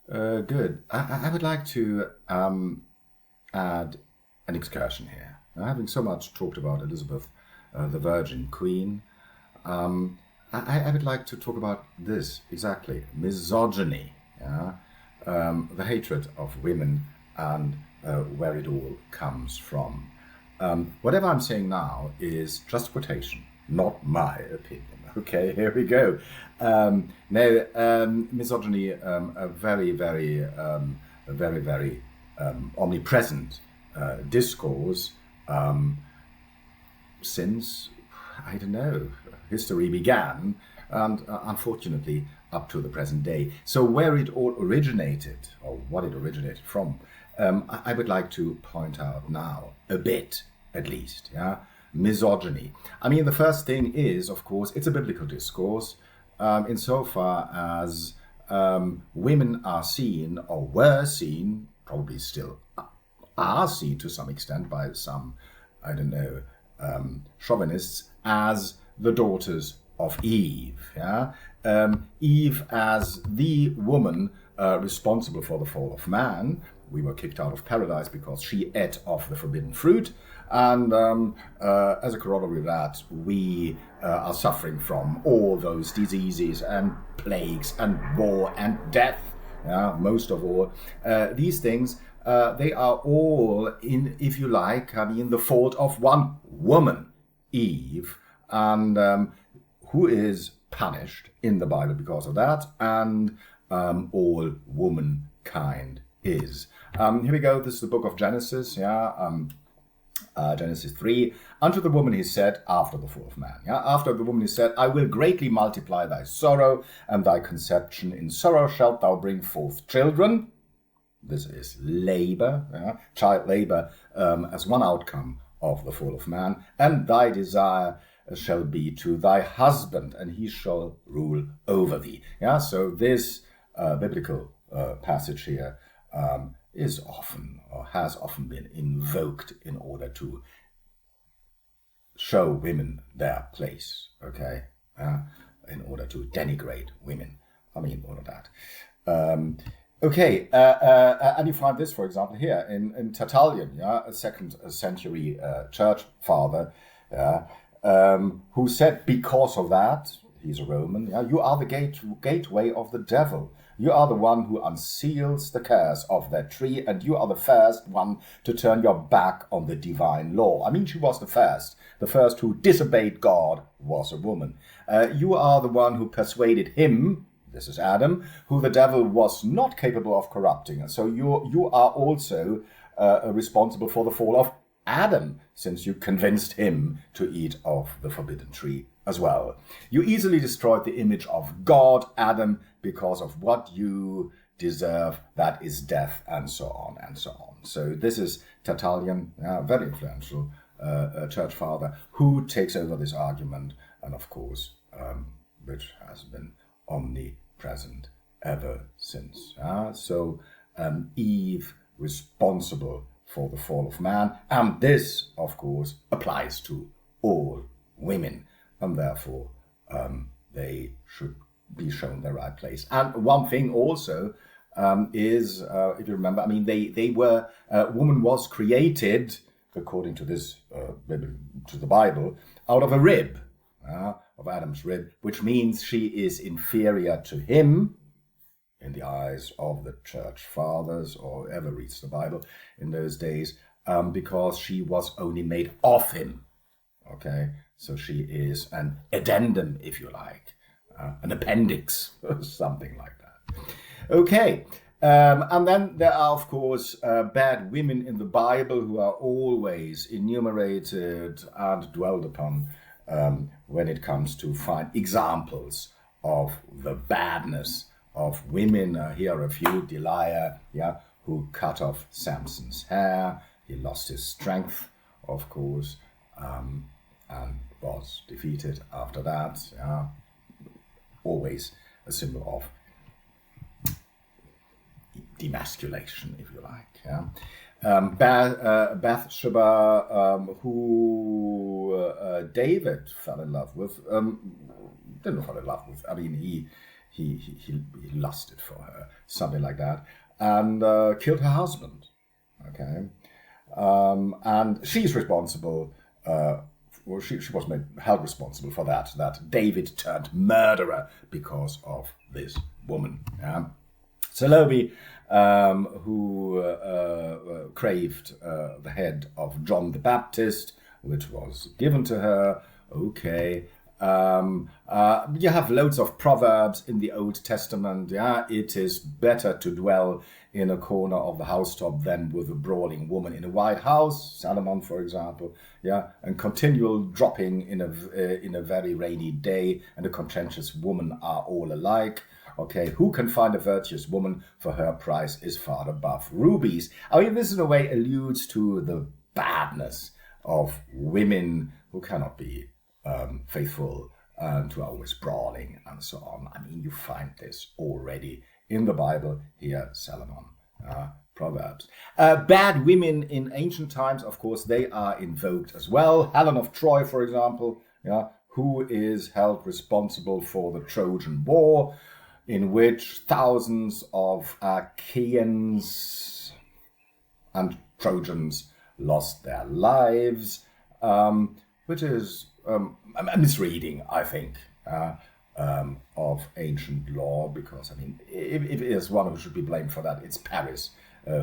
Good. I would like to add an excursion here. Now, having so much talked about Elizabeth, the Virgin Queen, I would like to talk about this exactly: misogyny, yeah? The hatred of women and where it all comes from. Whatever I'm saying now is just a quotation, not my opinion. Okay, here we go. Misogyny, a very, very omnipresent discourse since, I don't know, history began, and unfortunately up to the present day. So where it all originated, or what it originated from, I would like to point out now, a bit at least, yeah? Misogyny. I mean, the first thing is, of course, it's a biblical discourse, insofar as women are seen, or were seen, probably still are seen to some extent by some, I don't know, chauvinists, as the daughters of Eve. Yeah? Eve as the woman responsible for the fall of man. We were kicked out of paradise because she ate of the forbidden fruit. And as a corollary of that, we are suffering from all those diseases and plagues and war and death. Yeah, most of all, these things, they are all, in, if you like, I mean, the fault of one woman, Eve, and who is punished in the Bible because of that, and all womankind is. Here we go. This is the book of Genesis. Yeah. Genesis 3, unto the woman he said, after the fall of man. Yeah? After the woman he said, I will greatly multiply thy sorrow, and thy conception in sorrow shalt thou bring forth children. This is labor, yeah? Child labor, as one outcome of the fall of man. And thy desire shall be to thy husband, and he shall rule over thee. Yeah? So this biblical passage here is often, or has often been, invoked in order to show women their place, okay? In order to denigrate women. I mean, all of that. And you find this, for example, here in Tertullian, yeah, a second century church father, who said, because of that, he's a Roman, yeah, you are the gateway of the devil. You are the one who unseals the curse of that tree, and you are the first one to turn your back on the divine law. I mean, she was the first. The first who disobeyed God was a woman. You are the one who persuaded him, this is Adam, who the devil was not capable of corrupting. And so you are also responsible for the fall of Adam, since you convinced him to eat of the forbidden tree as well. You easily destroyed the image of God, Adam, because of what you deserve, that is death, and so on and so on. So this is Tertullian, very influential church father, who takes over this argument, and of course, which has been omnipresent ever since. So Eve responsible for the fall of man, and this, of course, applies to all women, and therefore they should be shown their right place. And one thing also is, if you remember, I mean, they were, woman was created, according to this, to the Bible, out of a rib, of Adam's rib, which means she is inferior to him in the eyes of the church fathers, or whoever reads the Bible in those days, because she was only made of him. Okay, so she is an addendum, if you like, an appendix, or something like that. Okay, and then there are, of course, bad women in the Bible who are always enumerated and dwelled upon when it comes to find examples of the badness of women. Here are a few. Delilah, yeah, who cut off Samson's hair. He lost his strength, of course, and was defeated after that. Yeah. Always a symbol of demasculation, if you like. Yeah. Bathsheba, who David fell in love with, didn't fall in love with. I mean, he lusted for her, something like that, and killed her husband. Okay, and she's responsible. Well, she was held responsible for that David turned murderer because of this woman. Salome, who craved the head of John the Baptist, which was given to her. Okay. You have loads of proverbs in the Old Testament. Yeah, it is better to dwell in a corner of the housetop than with a brawling woman in a White House. Solomon, for example. Yeah, and continual dropping in a very rainy day, and a contentious woman are all alike. Okay, who can find a virtuous woman? For her price is far above rubies. I mean, this in a way alludes to the badness of women who cannot be faithful and who are always brawling and so on. I mean, you find this already in the Bible here, Solomon. Proverbs. Bad women in ancient times, of course, they are invoked as well. Helen of Troy, for example, who is held responsible for the Trojan War, in which thousands of Achaeans and Trojans lost their lives, which is a misreading, I think, of ancient law, because, I mean, if it is one who should be blamed for that, it's Paris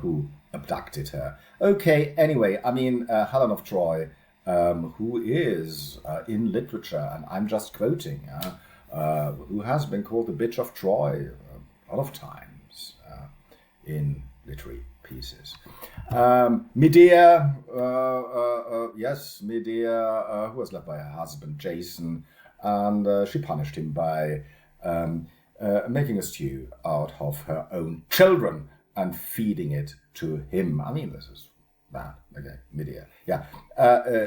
who abducted her. Okay, anyway, I mean, Helen of Troy, who is in literature, and I'm just quoting, who has been called the bitch of Troy a lot of times in literary pieces. Medea, yes, Medea, who was left by her husband Jason, and she punished him by making a stew out of her own children and feeding it to him. I mean, this is bad. Okay, Medea. Yeah,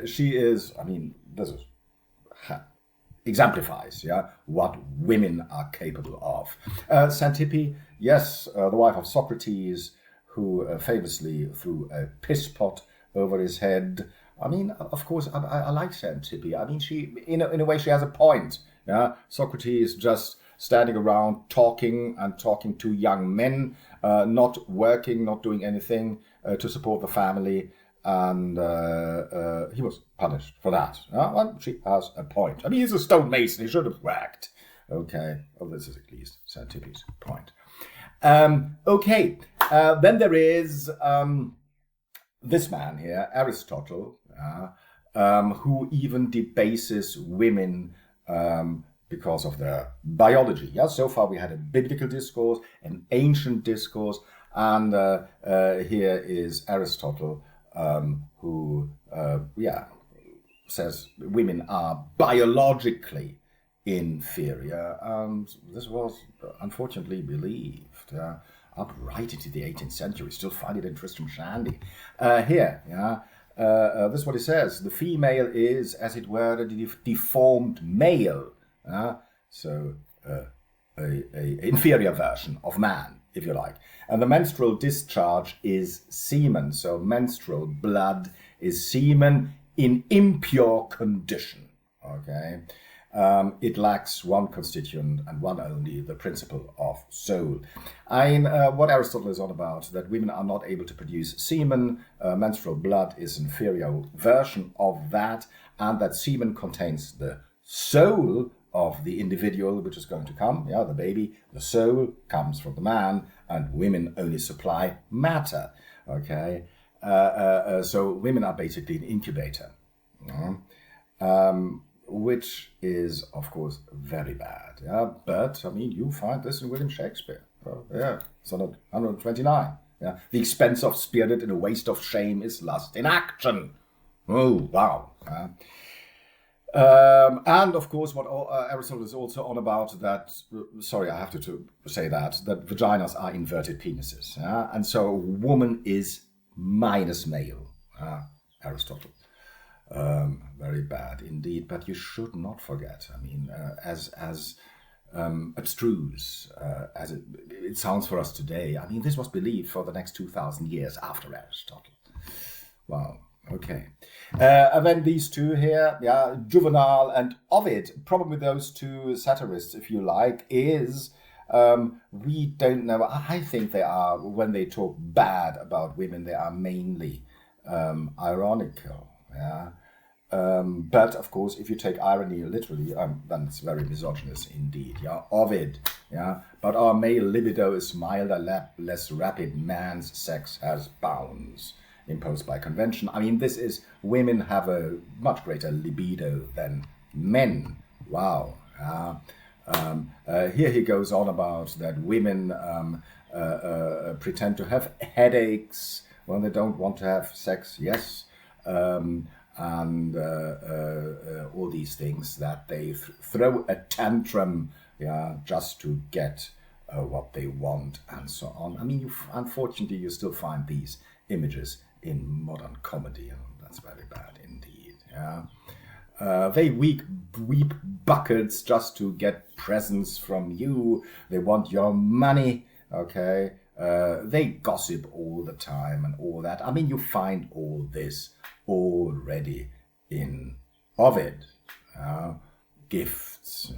she is. I mean, this is exemplifies, what women are capable of. Xanthippe, yes, the wife of Socrates, who famously threw a piss pot over his head. I mean, of course, I like Xanthippe. I mean, she, in a way, she has a point. Yeah, Socrates just standing around talking to young men, not working, not doing anything to support the family, and he was punished for that. Well, she has a point. I mean, he's a stonemason. He should have worked. Okay, well, this is at least Xanthippe's point. Okay, then there is this man here, Aristotle, who even debases women because of their biology. Yeah, so far we had a biblical discourse, an ancient discourse, and here is Aristotle, who says women are biologically inferior, and this was unfortunately believed up right into the 18th century. Still find it in Tristram Shandy. Here, this is what he says: the female is, as it were, a deformed male, so a inferior version of man, if you like. And the menstrual discharge is semen, so menstrual blood is semen in impure condition. Okay. It lacks one constituent and one only, the principle of soul. What Aristotle is on about, that women are not able to produce semen, menstrual blood is an inferior version of that, and that semen contains the soul of the individual which is going to come, the baby. The soul comes from the man, and women only supply matter. Okay, so women are basically an incubator. Which is, of course, very bad. But, I mean, you find this in William Shakespeare. Sonnet 129. The expense of spirit and a waste of shame is lust in action. Oh, wow. And, of course, what Aristotle is also on about that, sorry, I have to say that vaginas are inverted penises. And so woman is minus male, Aristotle. Very bad indeed, but you should not forget. I mean, as abstruse as it sounds for us today, I mean, this was believed for the next 2,000 years after Aristotle. Wow. Okay. And then these two here, Juvenal and Ovid. Problem with those two satirists, if you like, is We don't know. I think they are, when they talk bad about women, they are mainly ironical. Yeah. But of course, if you take irony literally, then it's very misogynist indeed. Yeah, Ovid. Yeah, but our male libido is milder, less rapid. Man's sex has bounds imposed by convention. I mean, this is, women have a much greater libido than men. Wow. Here he goes on about that women pretend to have headaches when they don't want to have sex. Yes. And all these things, that they throw a tantrum, yeah, just to get what they want, and so on. I mean, unfortunately, you still find these images in modern comedy, and that's very bad indeed. Yeah, they weep buckets just to get presents from you. They want your money. Okay, they gossip all the time and all that. I mean, you find all this already in Ovid. Gifts.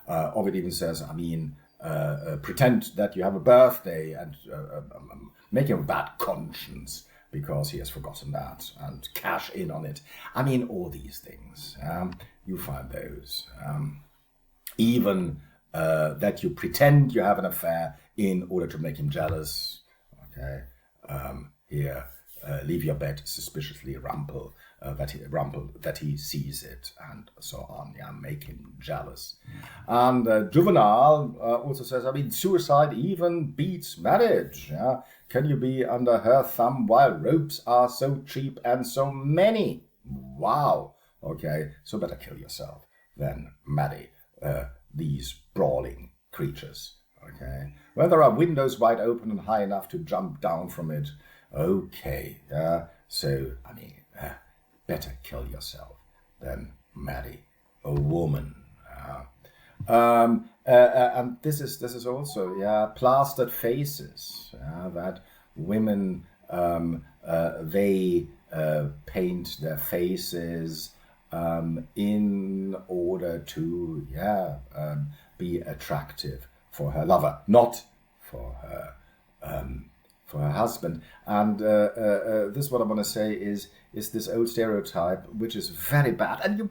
Ovid even says, I mean, pretend that you have a birthday and make him a bad conscience because he has forgotten that, and cash in on it. I mean, all these things. You find those. Even that you pretend you have an affair in order to make him jealous. Okay. Here. Leave your bed suspiciously rumpled, that he sees it, and so on. Yeah, make him jealous. And Juvenal also says, I mean, suicide even beats marriage. Yeah, can you be under her thumb while ropes are so cheap and so many? Wow. Okay, so better kill yourself than marry these brawling creatures. Okay, well, there are windows wide open and high enough to jump down from it. Okay, so, I mean, better kill yourself than marry a woman. And this is also, plastered faces, that women, they paint their faces in order to, be attractive for her lover, not for her husband. And this, what I want to say is this old stereotype, which is very bad, and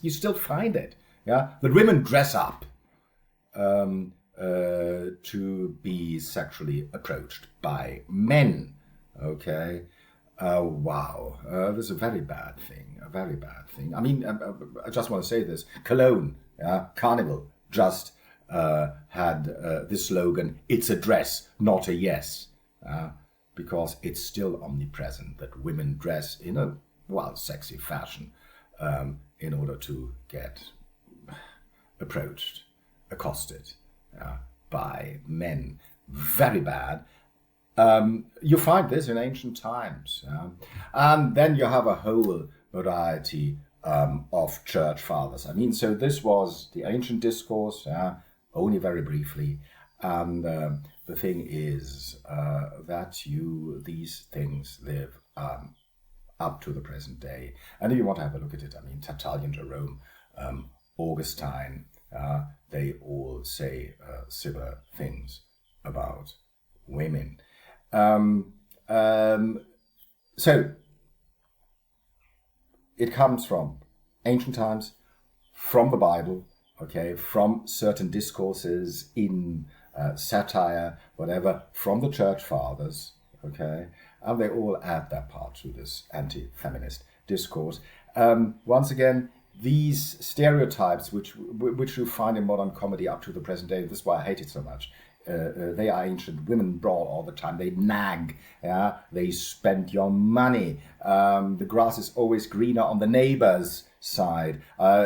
you still find it. Yeah, that women dress up to be sexually approached by men. Okay. Wow, this is a very bad thing. A very bad thing. I mean, I just want to say this: Cologne, Carnival, just had this slogan, "It's a dress, not a yes," because it's still omnipresent that women dress in a, sexy fashion in order to get approached, accosted by men. Very bad. You find this in ancient times. And then you have a whole variety of church fathers. I mean, so this was the ancient discourse, only very briefly. And the thing is that these things live up to the present day. And if you want to have a look at it, I mean, Tertullian, Jerome, Augustine, they all say similar things about women. So it comes from ancient times, from the Bible, okay, from certain discourses in satire, whatever, from the church fathers, okay, and they all add their part to this anti-feminist discourse. Once again, these stereotypes which you find in modern comedy up to the present day, this is why I hate it so much. They are ancient. Women brawl all the time. They nag. They spend your money. The grass is always greener on the neighbor's side. I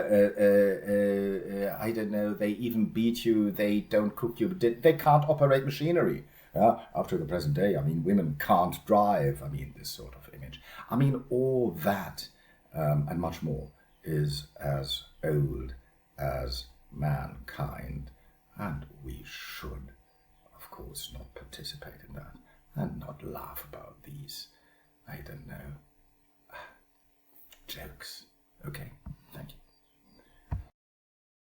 don't know. They even beat you. They don't cook you. They can't operate machinery. Up to the present day, I mean, women can't drive. I mean, this sort of image. I mean, all that and much more is as old as mankind, and we should, of course, not participate in that and not laugh about these, I don't know, jokes. Okay.